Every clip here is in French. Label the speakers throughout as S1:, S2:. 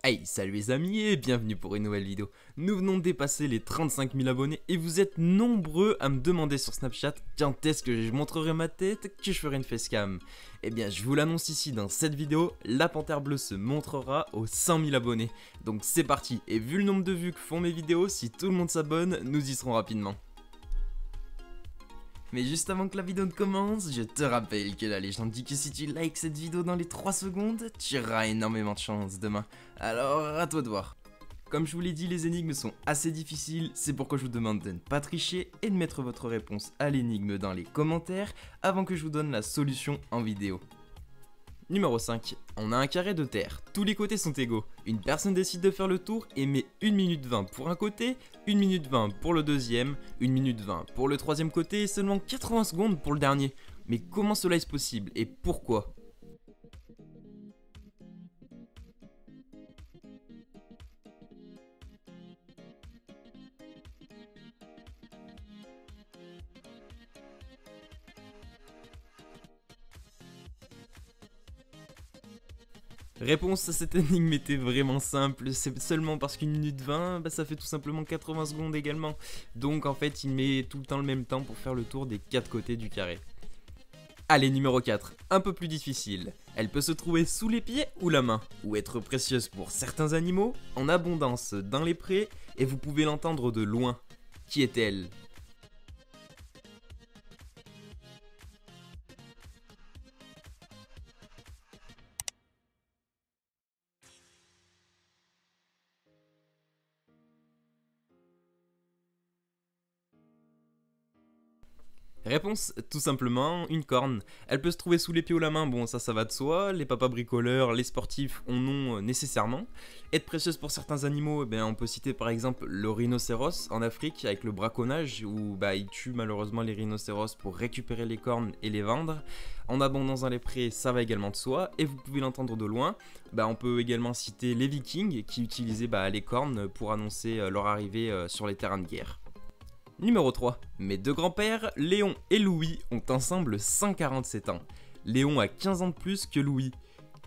S1: Hey, salut les amis et bienvenue pour une nouvelle vidéo. Nous venons de dépasser les 35 000 abonnés et vous êtes nombreux à me demander sur Snapchat quand est-ce que je montrerai ma tête, que je ferai une facecam. Eh bien, je vous l'annonce ici dans cette vidéo, la Panthère Bleue se montrera aux 100 000 abonnés. Donc c'est parti, et vu le nombre de vues que font mes vidéos, si tout le monde s'abonne, nous y serons rapidement. Mais juste avant que la vidéo ne commence, je te rappelle que la légende dit que si tu likes cette vidéo dans les 3 secondes, tu auras énormément de chance demain. Alors à toi de voir. Comme je vous l'ai dit, les énigmes sont assez difficiles, c'est pourquoi je vous demande de ne pas tricher et de mettre votre réponse à l'énigme dans les commentaires avant que je vous donne la solution en vidéo. Numéro 5. On a un carré de terre, tous les côtés sont égaux. Une personne décide de faire le tour et met 1 minute 20 pour un côté, 1 minute 20 pour le deuxième, 1 minute 20 pour le troisième côté et seulement 80 secondes pour le dernier. Mais comment cela est possible et pourquoi ? Réponse à cette énigme était vraiment simple, c'est seulement parce qu'une minute 20, ça fait tout simplement 80 secondes également. Donc en fait il met tout le temps le même temps pour faire le tour des 4 côtés du carré. Allez, numéro 4, un peu plus difficile. Elle peut se trouver sous les pieds ou la main, ou être précieuse pour certains animaux, en abondance dans les prés, et vous pouvez l'entendre de loin. Qui est-elle ? Réponse, tout simplement, une corne. Elle peut se trouver sous les pieds ou la main, bon ça va de soi, les papas bricoleurs, les sportifs en ont nécessairement. Être précieuse pour certains animaux, on peut citer par exemple le rhinocéros en Afrique avec le braconnage, où ils tuent malheureusement les rhinocéros pour récupérer les cornes et les vendre. En abondance dans les prés, ça va également de soi, et vous pouvez l'entendre de loin. On peut également citer les vikings qui utilisaient les cornes pour annoncer leur arrivée sur les terrains de guerre. Numéro 3. Mes deux grands-pères, Léon et Louis, ont ensemble 147 ans. Léon a 15 ans de plus que Louis.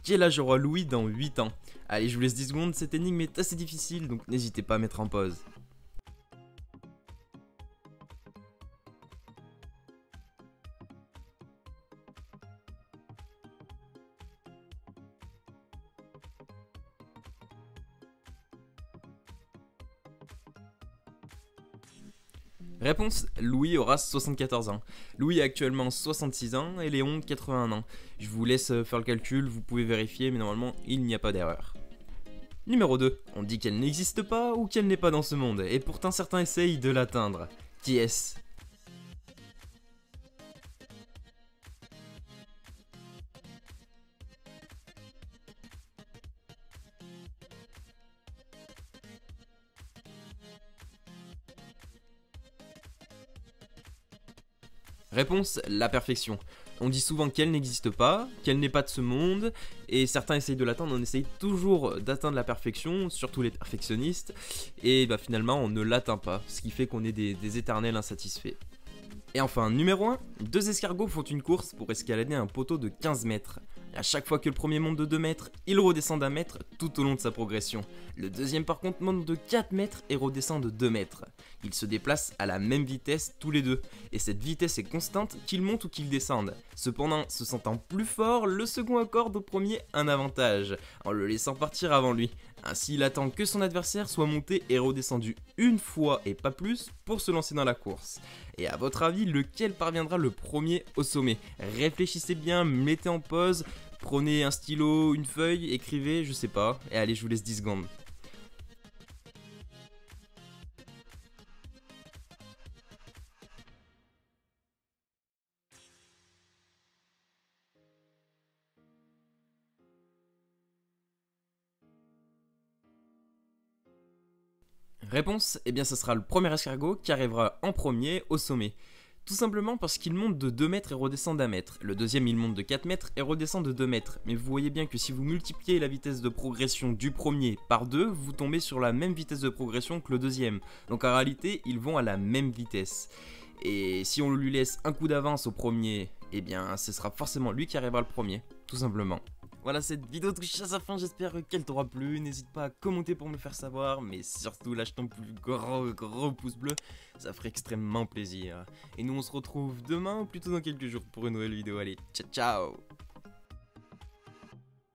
S1: Quel âge aura Louis dans 8 ans? Allez, je vous laisse 10 secondes, cette énigme est assez difficile, donc n'hésitez pas à mettre en pause. Réponse, Louis aura 74 ans. Louis a actuellement 66 ans et Léon 81 ans. Je vous laisse faire le calcul, vous pouvez vérifier, mais normalement il n'y a pas d'erreur. Numéro 2. On dit qu'elle n'existe pas ou qu'elle n'est pas dans ce monde, et pourtant certains essayent de l'atteindre. Qui est-ce ? Réponse, la perfection. On dit souvent qu'elle n'existe pas, qu'elle n'est pas de ce monde, et certains essayent de l'atteindre, on essaye toujours d'atteindre la perfection, surtout les perfectionnistes, et finalement on ne l'atteint pas, ce qui fait qu'on est des éternels insatisfaits. Et enfin, numéro 1, deux escargots font une course pour escalader un poteau de 15 mètres. À chaque fois que le premier monte de 2 mètres, il redescend d'1 mètre tout au long de sa progression. Le deuxième par contre monte de 4 mètres et redescend de 2 mètres. Ils se déplacent à la même vitesse tous les deux, et cette vitesse est constante qu'ils montent ou qu'ils descendent. Cependant, se sentant plus fort, le second accorde au premier un avantage, en le laissant partir avant lui. Ainsi, il attend que son adversaire soit monté et redescendu une fois et pas plus pour se lancer dans la course. Et à votre avis, lequel parviendra le premier au sommet? Réfléchissez bien, mettez en pause, prenez un stylo, une feuille, écrivez, je sais pas, et allez, je vous laisse 10 secondes. Réponse, ce sera le premier escargot qui arrivera en premier au sommet. Tout simplement parce qu'il monte de 2 mètres et redescend d'1 mètre. Le deuxième il monte de 4 mètres et redescend de 2 mètres. Mais vous voyez bien que si vous multipliez la vitesse de progression du premier par 2, vous tombez sur la même vitesse de progression que le deuxième. Donc en réalité, ils vont à la même vitesse. Et si on lui laisse un coup d'avance au premier, ce sera forcément lui qui arrivera le premier, tout simplement. Voilà, cette vidéo touche à sa fin, j'espère qu'elle t'aura plu. N'hésite pas à commenter pour me le faire savoir, mais surtout lâche ton plus gros pouce bleu, ça ferait extrêmement plaisir. Et nous on se retrouve demain ou plutôt dans quelques jours pour une nouvelle vidéo. Allez, ciao ciao.